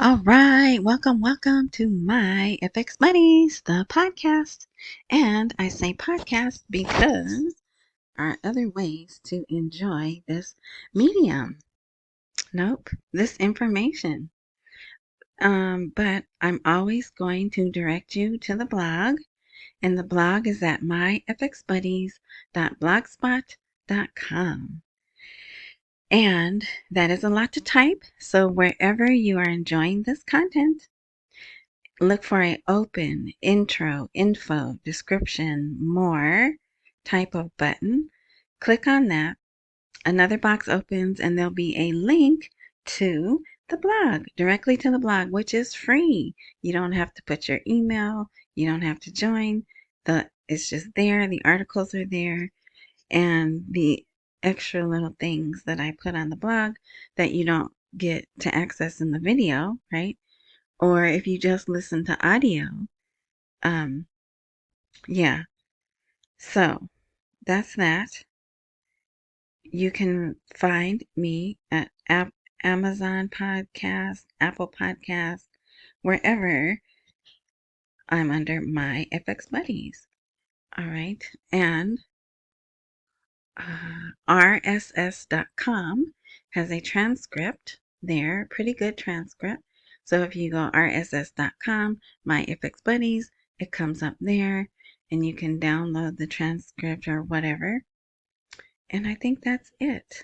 All right, welcome to my FX Buddies, the podcast. And I say podcast because there are other ways to enjoy this medium. Nope, this information. But I'm always going to direct you to the blog, and the blog is at myfxbuddies.blogspot.com. And that is a lot to type, so wherever you are enjoying this content, look for an open, intro, info, description, more type of button. Click on that. Another box opens and there'll be a link to the blog, directly to the blog, which is free. You don't have to put your email. You don't have to join. It's just there. The articles are there. And the extra little things that I put on the blog that you don't get to access in the video, right? Or if you just listen to audio, um, yeah. So that's that. You can find me at Amazon Podcast, Apple Podcast, wherever I'm under my FX Buddies. All right. And RSS.com has a transcript there, pretty good transcript. So if you go RSS.com, my FX Buddies, it comes up there and you can download the transcript or whatever. And I think that's it.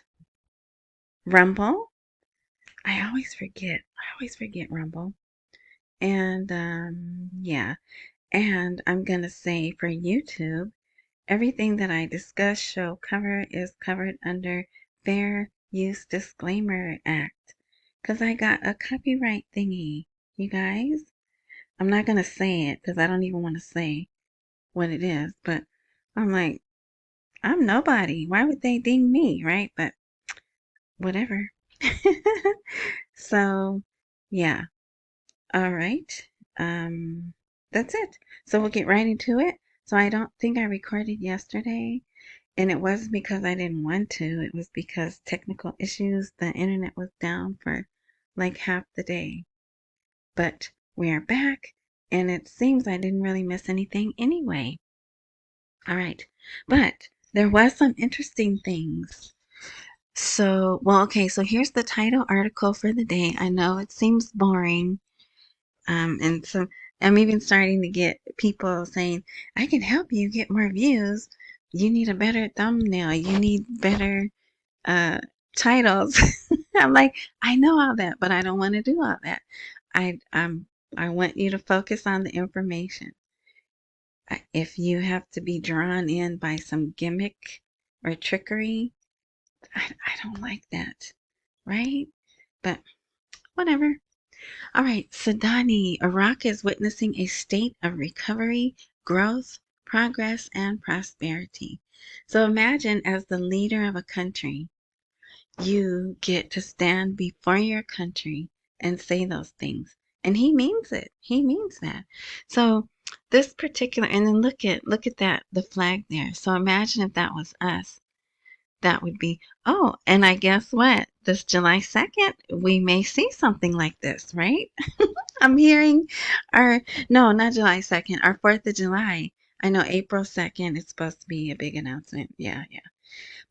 Rumble, I always forget. Rumble. And yeah. And I'm going to say for YouTube, everything that I discuss, show, cover is covered under Fair Use Disclaimer Act. Because I got a copyright thingy, you guys. I'm not going to say it because I don't even want to say what it is. But I'm like, I'm nobody. Why would they ding me, right? But whatever. So, yeah. All right. That's it. So we'll get right into it. So I don't think I recorded yesterday, and it wasn't because I didn't want to. It was because technical issues. The internet was down for like half the day. But we are back, and it seems I didn't really miss anything anyway. All right. But there was some interesting things. So, well, okay, so here's the title article for the day. I know it seems boring. And so I'm even starting to get people saying, I can help you get more views. You need a better thumbnail. You need better uh, titles. I'm like, I know all that, but I don't want to do all that. I um I want you to focus on the information. If you have to be drawn in by some gimmick or trickery, I don't like that, right? But whatever. All right, Sudani, Iraq is witnessing a state of recovery, growth, progress, and prosperity. So imagine as the leader of a country, you get to stand before your country and say those things. And he means it. He means that. So this particular, and then look at that, the flag there. So imagine if that was us. That would be, oh, and I guess what? This July 2nd, we may see something like this, right? I'm hearing our, no, not July 2nd, our 4th of July. I know April 2nd is supposed to be a big announcement. Yeah, yeah.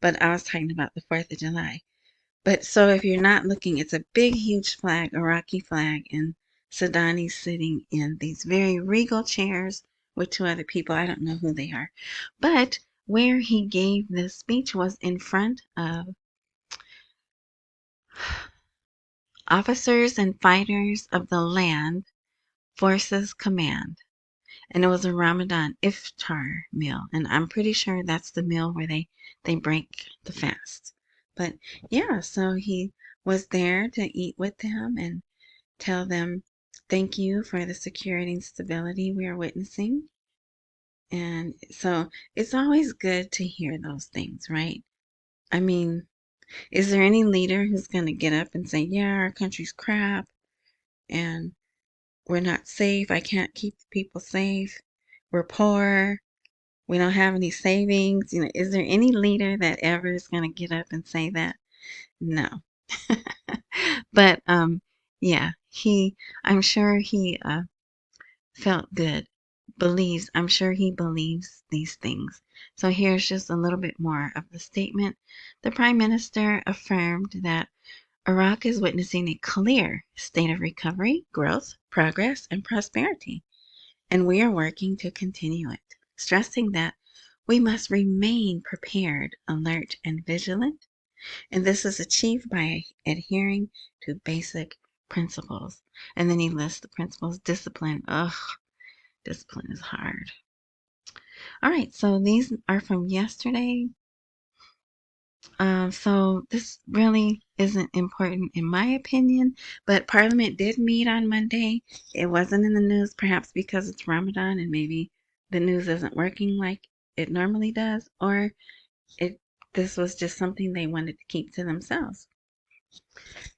But I was talking about the 4th of July. But so if you're not looking, it's a big, huge flag, Iraqi flag, and Sudani's sitting in these very regal chairs with two other people. I don't know who they are. But where he gave this speech was in front of officers and fighters of the Land Forces Command. And it was a Ramadan iftar meal. And I'm pretty sure that's the meal where they break the fast. But yeah, so he was there to eat with them and tell them thank you for the security and stability we are witnessing. And so it's always good to hear those things, right? I mean, is there any leader who's going to get up and say, yeah, our country's crap and we're not safe. I can't keep the people safe. We're poor. We don't have any savings. You know, is there any leader that ever is going to get up and say that? No. But Yeah, I'm sure he felt good, I'm sure he believes these things. So here's just a little bit more of the statement. The Prime Minister affirmed that Iraq is witnessing a clear state of recovery, growth, progress, and prosperity, and we are working to continue it, stressing that we must remain prepared, alert, and vigilant, and this is achieved by adhering to basic principles. And then he lists the principles. Discipline. Ugh, discipline is hard. All right, so these are from yesterday. So this really isn't important in my opinion, but Parliament did meet on Monday. It wasn't in the news, perhaps because it's Ramadan and maybe the news isn't working like it normally does, or it this was just something they wanted to keep to themselves.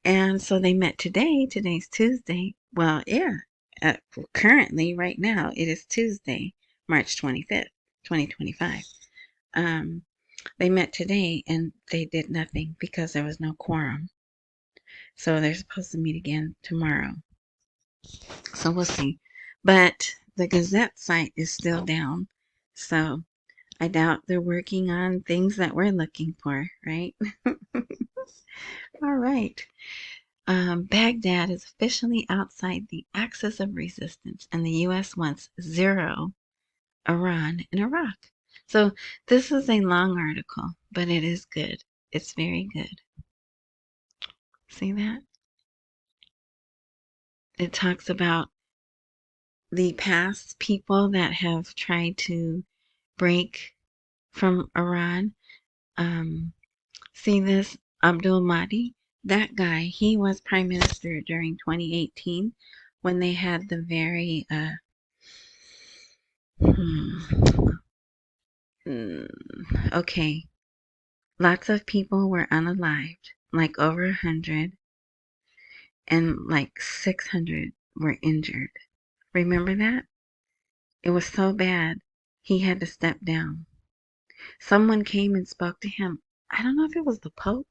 And so they met today. Today's Tuesday. Well, yeah. Currently, right now, it is Tuesday, March 25th, 2025. They met today and they did nothing because there was no quorum. So they're supposed to meet again tomorrow. So we'll see. But the Gazette site is still down. So I doubt they're working on things that we're looking for, right? All right. Baghdad is officially outside the axis of resistance, and the U.S. wants zero Iran in Iraq. So this is a long article, but it is good. It's very good. See that? It talks about the past people that have tried to break from Iran. See this? Abdul Mahdi? That guy, he was prime minister during 2018 when they had the very okay. Lots of people were unalived, like over 100, and like 600 were injured. Remember that? It was so bad, he had to step down. Someone came and spoke to him. I don't know if it was the Pope,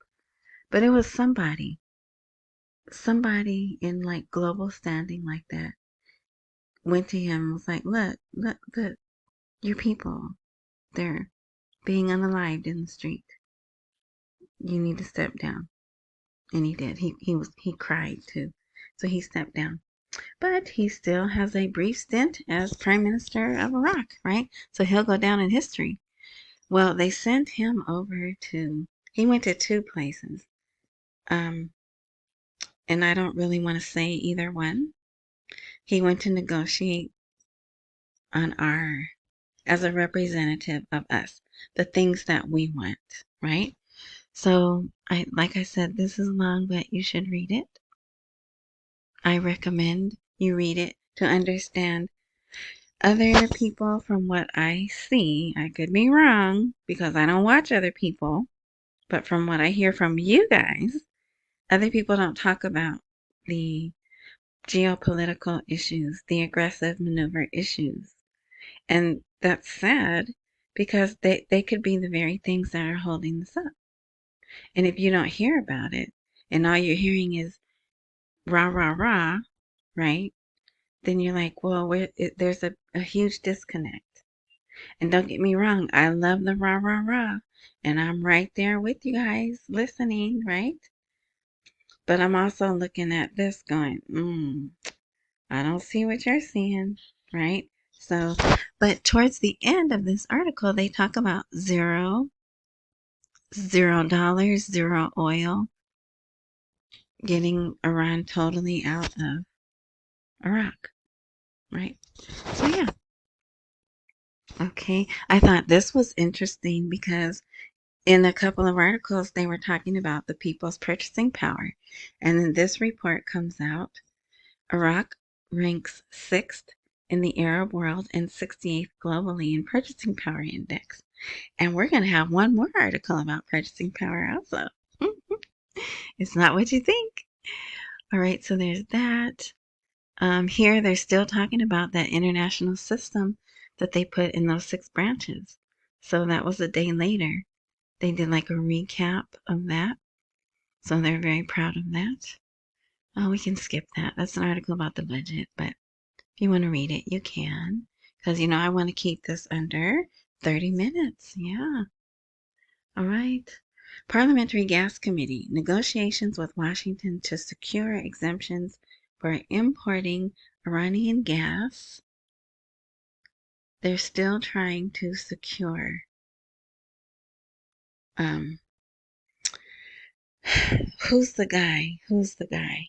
but it was somebody. Somebody in like global standing like that went to him and was like, look, your people, they're being unalived in the street. You need to step down. And he did. He cried too. So he stepped down. But he still has a brief stint as Prime Minister of Iraq, right? So he'll go down in history. Well, they sent him over he went to two places. And I don't really want to say either one. He went to negotiate as a representative of us, the things that we want, right? So like I said, this is long, but you should read it. I recommend you read it to understand other people. From what I see. I could be wrong because I don't watch other people, but from what I hear from you guys, other people don't talk about the geopolitical issues, the aggressive maneuver issues. And that's sad because they could be the very things that are holding this up. And if you don't hear about it and all you're hearing is rah, rah, rah, right? Then you're like, well, there's a huge disconnect. And don't get me wrong, I love the rah, rah, rah. And I'm right there with you guys listening, right? But I'm also looking at this going, I don't see what you're seeing, right? So, but towards the end of this article, they talk about $0, zero oil, getting Iran totally out of Iraq, right? So, yeah. Okay. I thought this was interesting because in a couple of articles, they were talking about the people's purchasing power. And then this report comes out. Iraq ranks 6th in the Arab world and 68th globally in purchasing power index. And we're going to have one more article about purchasing power also. It's not what you think. All right, so there's that. Here, they're still talking about that international system that they put in those 6 branches. So that was a day later. They did like a recap of that. So they're very proud of that. Oh, we can skip that. That's an article about the budget, but if you want to read it, you can. Because, I want to keep this under 30 minutes. Yeah. All right. Parliamentary Gas Committee negotiations with Washington to secure exemptions for importing Iranian gas. They're still trying to secure. Who's the guy? Who's the guy?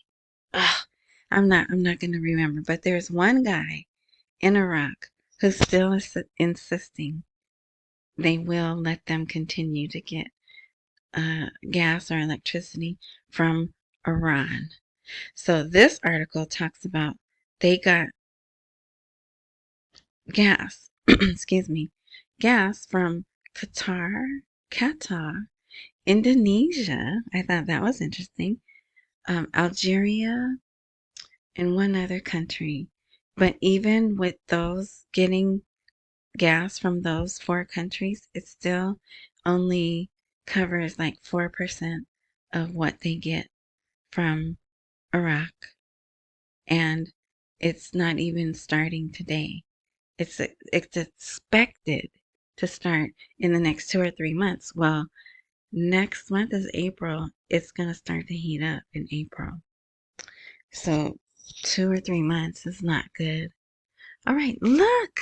Ugh, I'm not going to remember, but there's one guy in Iraq who's still insisting they will let them continue to get gas or electricity from Iran. So this article talks about they got gas, excuse me, gas from Qatar, Indonesia. I thought that was interesting. Algeria, and one other country. But even with those getting gas from those four countries, it still only covers like 4% of what they get from Iraq. And it's not even starting today. It's expected to start in the next 2 or 3 months. Well, next month is April. It's going to start to heat up in April. So 2 or 3 months is not good. All right, look.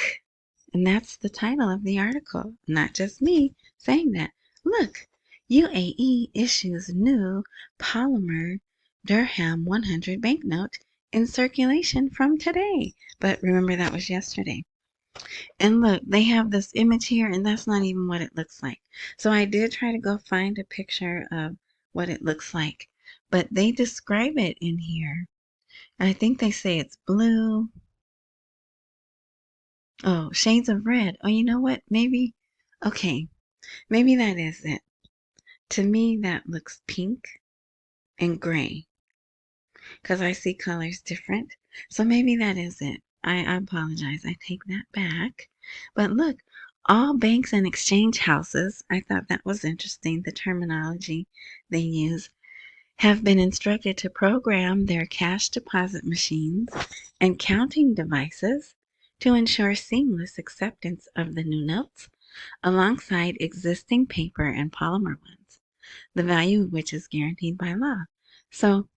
And that's the title of the article. Not just me saying that. Look, UAE issues new polymer dirham 100 banknote in circulation from today. But remember, that was yesterday. And look, they have this image here, and that's not even what it looks like. So I did try to go find a picture of what it looks like. But they describe it in here. And I think they say it's blue. Oh, shades of red. Oh, you know what? Maybe, okay, maybe that is it. To me, that looks pink and gray because I see colors different. So maybe that is it. I apologize. I take that back. But look, all banks and exchange houses, I thought that was interesting, the terminology they use, have been instructed to program their cash deposit machines and counting devices to ensure seamless acceptance of the new notes alongside existing paper and polymer ones, the value of which is guaranteed by law. So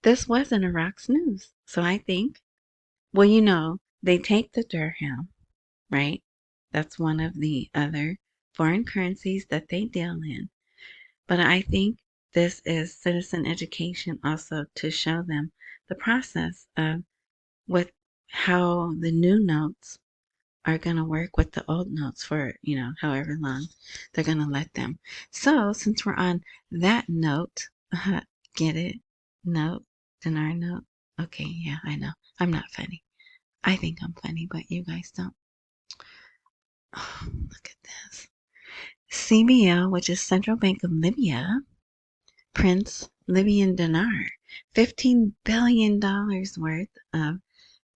this was in Iraq's news. So I think, well, they take the dirham, right? That's one of the other foreign currencies that they deal in. But I think this is citizen education also to show them the process of with how the new notes are going to work with the old notes for, however long they're going to let them. So since we're on that note, get it? Note, dinar note. Okay, yeah, I know. I'm not funny. I think I'm funny, but you guys don't. Oh, look at this. CBL, which is Central Bank of Libya, prints Libyan dinar, $15 billion worth of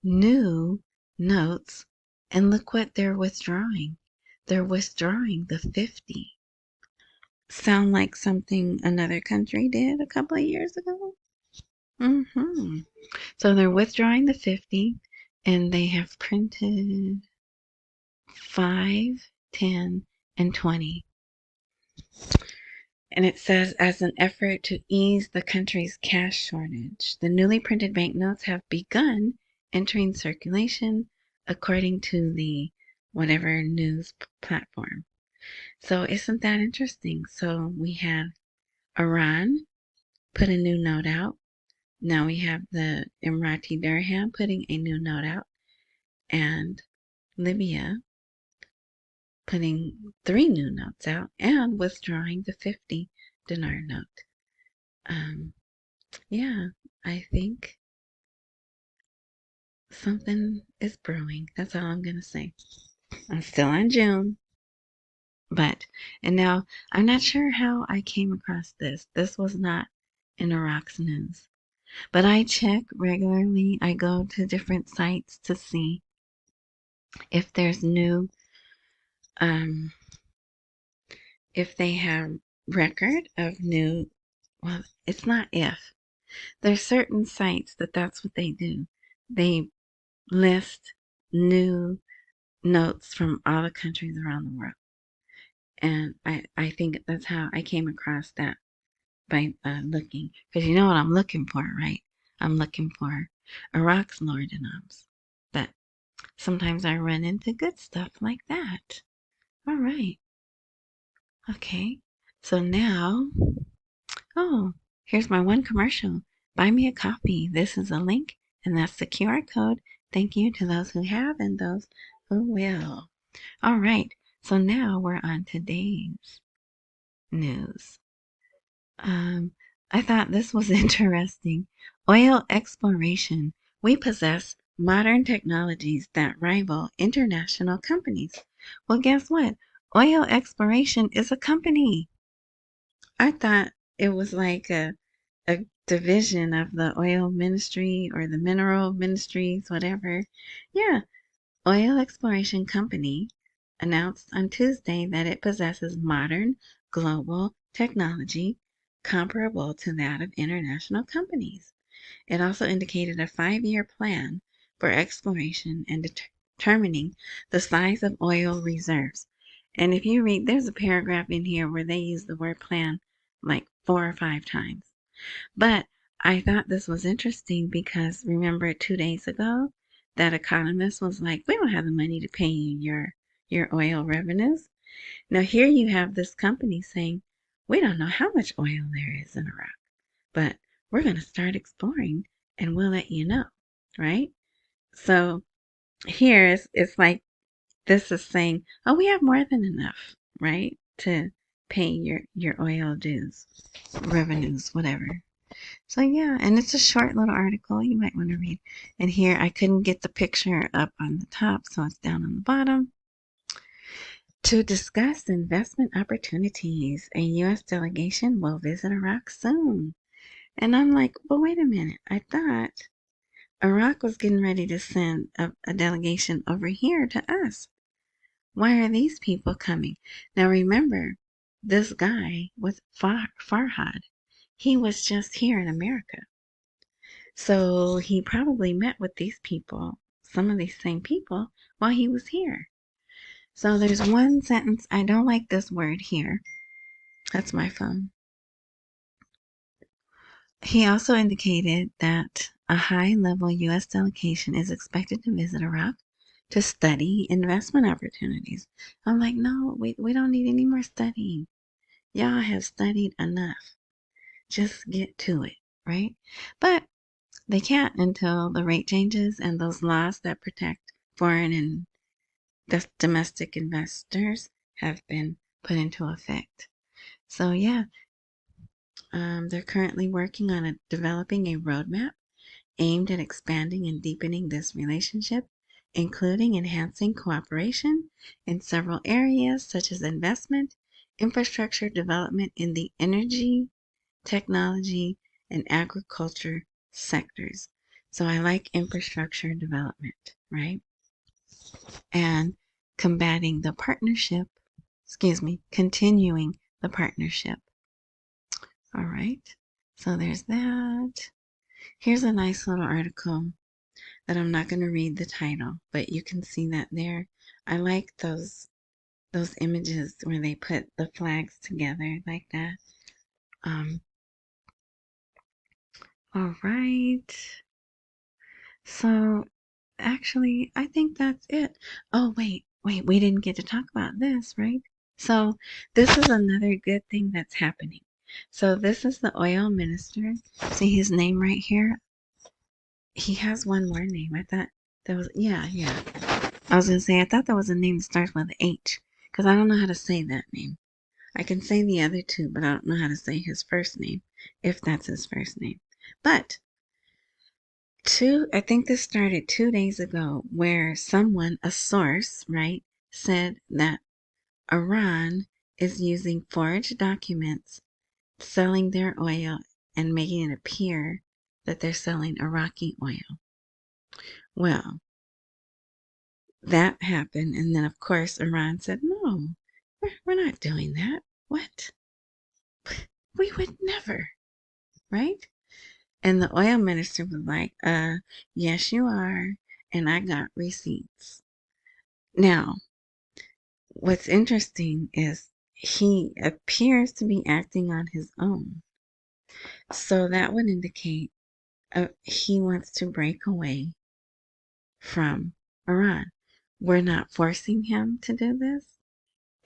new notes, and look what they're withdrawing. They're withdrawing the 50. Sound like something another country did a couple of years ago? So they're withdrawing the 50, and they have printed 5, 10, and 20. And it says, as an effort to ease the country's cash shortage, the newly printed banknotes have begun entering circulation according to the whatever news platform. So isn't that interesting? So we have Iran put a new note out. Now we have the Emirati dirham putting a new note out, and Libya putting 3 new notes out and withdrawing the 50 dinar note. Yeah, I think something is brewing. That's all I'm going to say. I'm still on June. And now I'm not sure how I came across this. This was not in Iraq's news. But I check regularly. I go to different sites to see if there's new, if they have record of new, well, it's not if. There's certain sites that's what they do. They list new notes from all the countries around the world. And I think that's how I came across that by looking. Because you know what I'm looking for, right? I'm looking for Iraq's lower denoms. But sometimes I run into good stuff like that. All right. Okay. So now, oh, here's my one commercial. Buy me a coffee. This is a link, and that's the QR code. Thank you to those who have and those who will. All right. So now we're on today's news. I thought this was interesting. Oil exploration. We possess modern technologies that rival international companies. Well, guess what? Oil exploration is a company. I thought it was like a division of the oil ministry or the mineral ministries, whatever. Yeah, Oil Exploration Company announced on Tuesday that it possesses modern global technology comparable to that of international companies. It also indicated a 5-year plan for exploration and determining the size of oil reserves. And if you read, there's a paragraph in here where they use the word plan like 4 or 5 times. But I thought this was interesting because remember 2 days ago, that economist was like, we don't have the money to pay you your oil revenues. Now here you have this company saying, we don't know how much oil there is in Iraq, but we're going to start exploring and we'll let you know, right? So here it's like this is saying, oh, we have more than enough, right, to pay your oil dues, revenues, whatever. So yeah, and it's a short little article you might want to read. And here I couldn't get the picture up on the top, so it's down on the bottom. To discuss investment opportunities, a U.S. delegation will visit Iraq soon. And I'm like, well, wait a minute. I thought Iraq was getting ready to send a delegation over here to us. Why are these people coming? Now remember, this guy was Farhad. He was just here in America. So he probably met with these people, some of these same people, while he was here. So there's one sentence, I don't like this word here. That's my phone. He also indicated that a high-level U.S. delegation is expected to visit Iraq to study investment opportunities. I'm like, no, we don't need any more studying. Y'all have studied enough. Just get to it, right? But they can't until the rate changes and those laws that protect foreign and domestic investors have been put into effect. So yeah, they're currently working on developing a roadmap aimed at expanding and deepening this relationship, including enhancing cooperation in several areas such as investment, infrastructure development in the energy, technology, and agriculture sectors. So I like infrastructure development, right? And combating the partnership, continuing the partnership. All right, so there's that. Here's a nice little article that I'm not going to read the title, but you can see that there. I like those images where they put the flags together like that. All right. So actually, I think that's it. Oh, wait, we didn't get to talk about this, right? So this is another good thing that's happening. So this is the oil minister. See his name right here? He has one more name. I thought that was, yeah. I was going to say, I thought that was a name that starts with H, because I don't know how to say that name. I can say the other two, but I don't know how to say his first name, if that's his first name. But I think this started 2 days ago, where someone, a source, right, said that Iran is using forged documents, selling their oil, and making it appear that they're selling Iraqi oil. Well, that happened, and then of course Iran said, no, we're not doing that. What? We would never, right? And the oil minister was like, yes, you are. And I got receipts. Now, what's interesting is he appears to be acting on his own. So that would indicate he wants to break away from Iran. We're not forcing him to do this.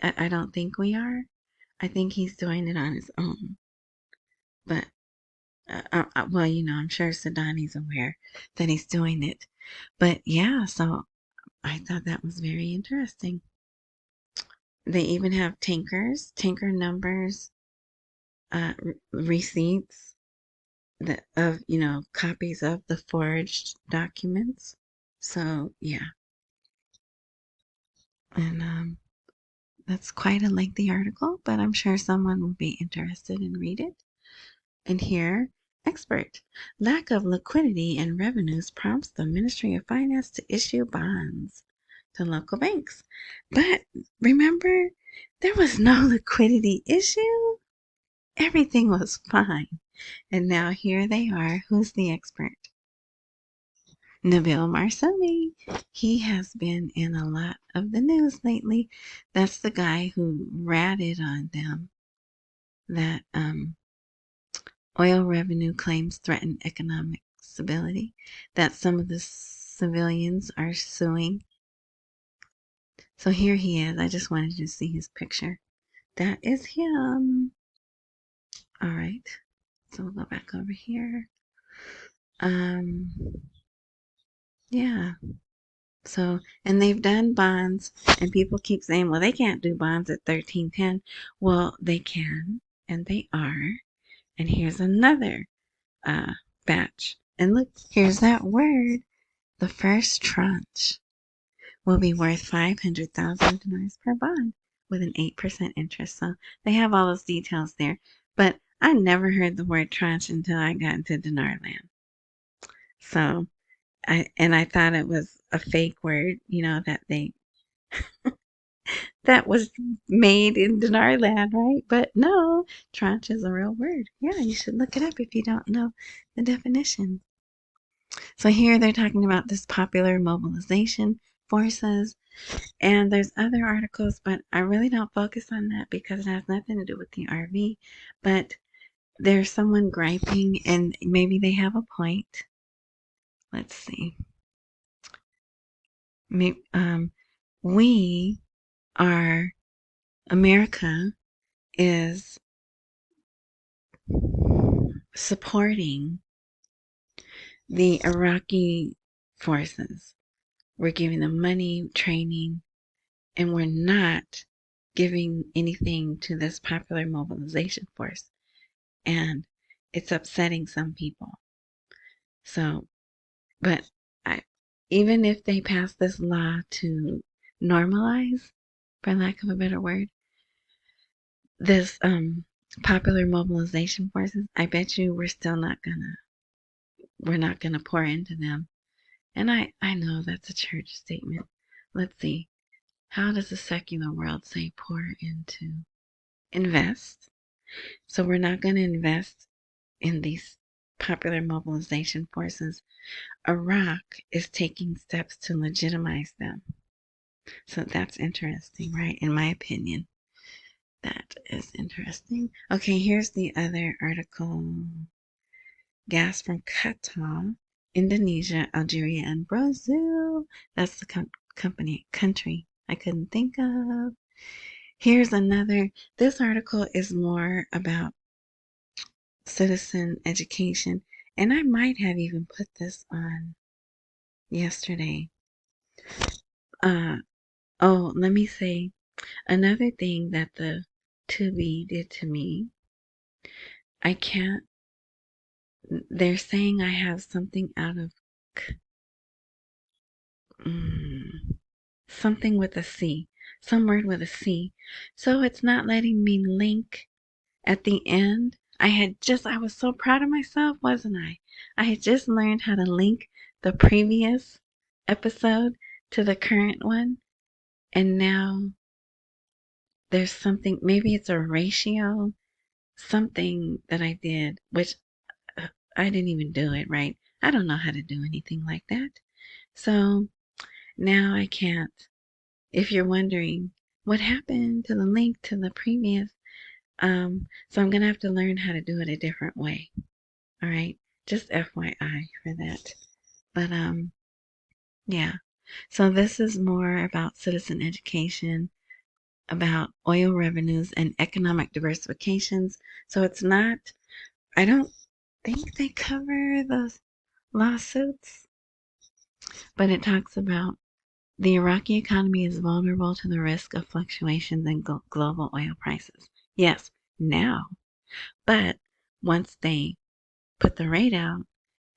I don't think we are. I think he's doing it on his own. But, well, I'm sure Sudani's aware that he's doing it. But yeah, so I thought that was very interesting. They even have tanker numbers, receipts of, copies of the forged documents. So yeah, and that's quite a lengthy article, but I'm sure someone will be interested and read it. And here, expert. Lack of liquidity and revenues prompts the Ministry of Finance to issue bonds to local banks. But remember, there was no liquidity issue. Everything was fine. And now here they are. Who's the expert? Nabil Marsumi. He has been in a lot of the news lately. That's the guy who ratted on them that oil revenue claims threaten economic stability, that some of the civilians are suing. So here he is. I just wanted you to see his picture. That is him. All right. So we'll go back over here. Yeah. So, and they've done bonds, and people keep saying, well, they can't do bonds at 1310. Well, they can, and they are. And here's another batch. And look, here's that word. The first tranche will be worth 500,000 dinars per bond with an 8% interest. So they have all those details there. But I never heard the word tranche until I got into dinar land. So, I thought it was a fake word, that was made in dinar land, right? But no, tranche is a real word. Yeah, you should look it up if you don't know the definition. So here they're talking about this popular mobilization forces, and there's other articles, but I really don't focus on that because it has nothing to do with the RV. But there's someone griping, and maybe they have a point. Let's see. We are, America is supporting the Iraqi forces. We're giving them money, training, and we're not giving anything to this popular mobilization force. And it's upsetting some people. So, but even if they pass this law to normalize, for lack of a better word, this popular mobilization forces, I bet you we're not gonna pour into them. And I know that's a church statement. Let's see. How does the secular world say pour into? Invest. So we're not going to invest in these popular mobilization forces. Iraq is taking steps to legitimize them. So that's interesting, right? In my opinion, that is interesting. Okay, here's the other article. Gas from Qatar, Indonesia, Algeria, and Brazil. That's the country I couldn't think of. Here's another. This article is more about citizen education, and I might have even put this on yesterday. Let me say another thing that the Tubi did to me. I can't. They're saying I have something out of something with a C, some word with a C. So it's not letting me link at the end. I was so proud of myself, wasn't I? I had just learned how to link the previous episode to the current one. And now there's something, maybe it's a ratio, something that I did, which I didn't even do it right. I don't know how to do anything like that. So now I can't. If you're wondering what happened to the link to the previous, so I'm gonna have to learn how to do it a different way. All right, just FYI for that. But yeah. So this is more about citizen education, about oil revenues and economic diversifications. So it's not. I don't think they cover the lawsuits, but it talks about the Iraqi economy is vulnerable to the risk of fluctuations in global oil prices. Yes, now. But once they put the rate out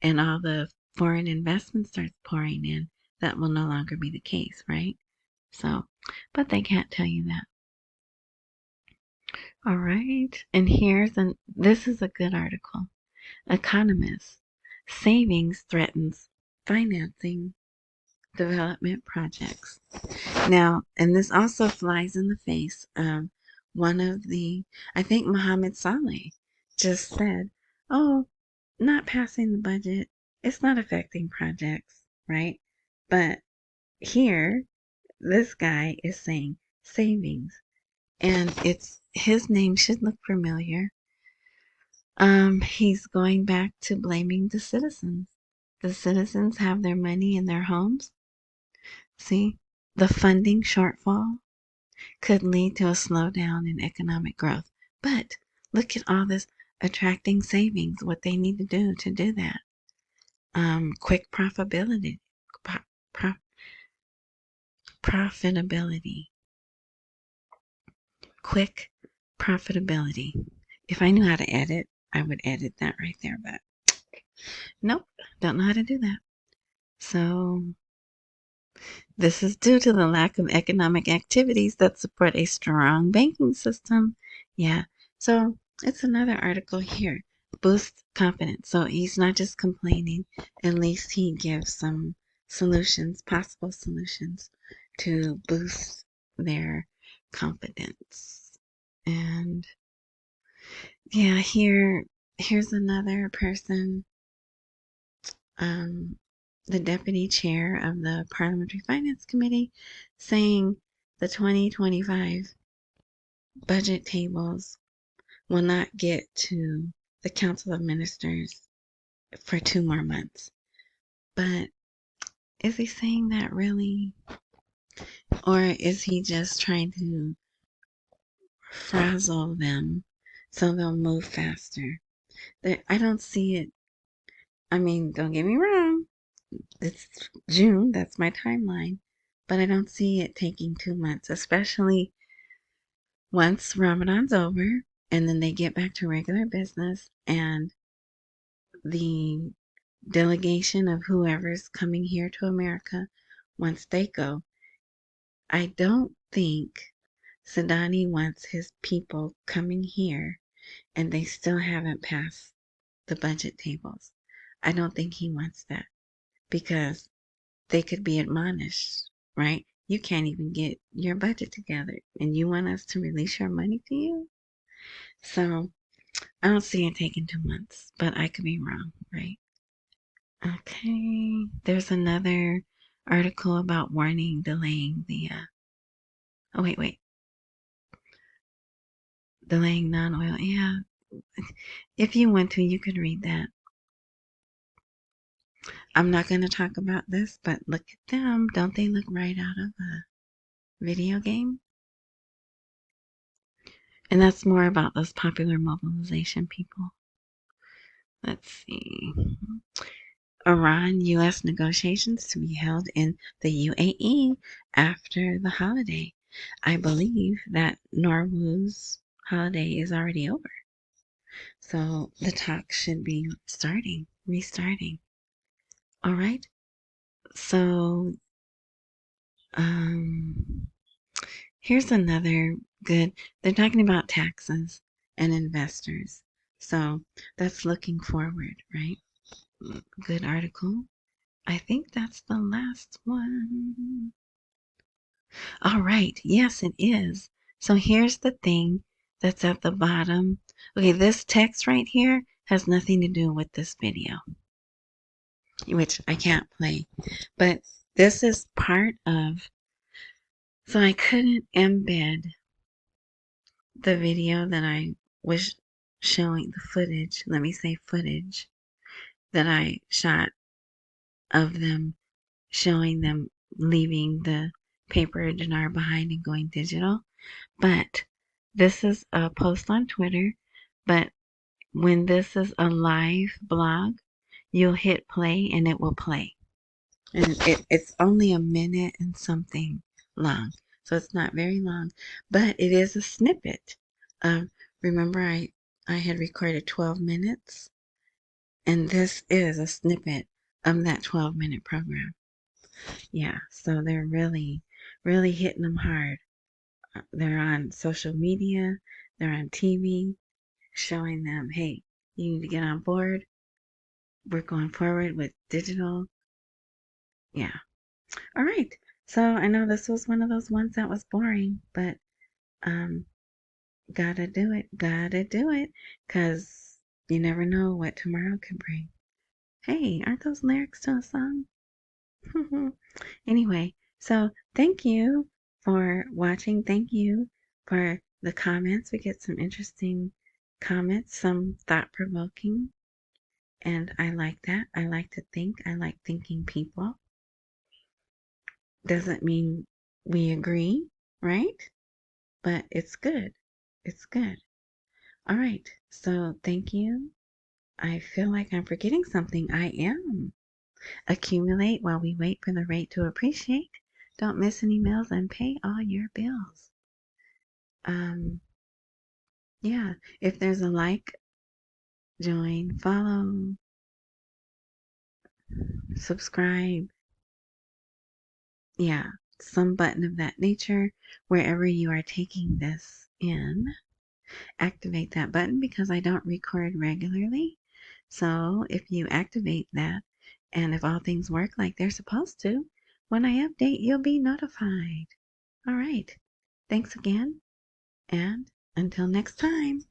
and all the foreign investment starts pouring in, that will no longer be the case, right? So, but they can't tell you that. All right. And this is a good article. Economists, savings threatens financing development projects. Now, and this also flies in the face of I think Mohammed Saleh just said, oh, not passing the budget, it's not affecting projects, right? But here, this guy is saying savings, and his name should look familiar. He's going back to blaming the citizens. The citizens have their money in their homes. See, the funding shortfall could lead to a slowdown in economic growth. But look at all this attracting savings, what they need to do that. Quick profitability. Profitability. Quick profitability. If I knew how to edit, I would edit that right there, but nope, don't know how to do that. So this is due to the lack of economic activities that support a strong banking system. Yeah. So it's another article here. Boost confidence. So he's not just complaining. At least he gives some solutions, possible solutions to boost their confidence. And yeah, here's another person, um, the deputy chair of the Parliamentary Finance Committee, saying the 2025 budget tables will not get to the Council of Ministers for 2 more months. But is he saying that really? Or is he just trying to frazzle them so they'll move faster? I don't see it. I mean, don't get me wrong. It's June, that's my timeline. But I don't see it taking 2 months, especially once Ramadan's over and then they get back to regular business and the delegation of whoever's coming here to America, once they go, I don't think Sudani wants his people coming here and they still haven't passed the budget tables. I don't think he wants that because they could be admonished, right? You can't even get your budget together and you want us to release your money to you? So I don't see it taking 2 months, but I could be wrong, right? Okay, there's another article about warning delaying oh wait, delaying non-oil. Yeah, if you want to, you could read that. I'm not going to talk about this, but look at them. Don't they look right out of a video game? And that's more about those popular mobilization people. Let's see. Iran-U.S. negotiations to be held in the UAE after the holiday. I believe that Nowruz holiday is already over. So the talk should be restarting. All right. So here's another good. They're talking about taxes and investors. So that's looking forward, right? Good article. I think that's the last one. All right. Yes, it is. So here's the thing that's at the bottom. Okay, this text right here has nothing to do with this video, which I can't play. But this is part of, so I couldn't embed the video that I was showing, the footage, let me say footage, that I shot of them, showing them leaving the paper dinar behind and going digital. But this is a post on Twitter, but when this is a live blog, you'll hit play and it will play. And it's only a minute and something long. So it's not very long, but it is a snippet. Remember I had recorded 12 minutes, and this is a snippet of that 12-minute program. Yeah, so they're really, really hitting them hard. They're on social media, they're on TV, showing them, hey, you need to get on board. We're going forward with digital. Yeah. All right. So I know this was one of those ones that was boring, but um, gotta do it. Gotta do it. 'Cause you never know what tomorrow can bring. Hey, aren't those lyrics to a song? Anyway, so thank you for watching. Thank you for the comments. We get some interesting comments, some thought-provoking, and I like that. I like to think. I like thinking people. Doesn't mean we agree, right? But it's good. It's good. All right. So thank you. I feel like I'm forgetting something. I am. Accumulate while we wait for the rate to appreciate. Don't miss any meals and pay all your bills. Yeah. If there's a like, join, follow, subscribe. Yeah. Some button of that nature wherever you are taking this in. Activate that button because I don't record regularly. So if you activate that, and if all things work like they're supposed to, when I update, you'll be notified. All right. Thanks again, and until next time.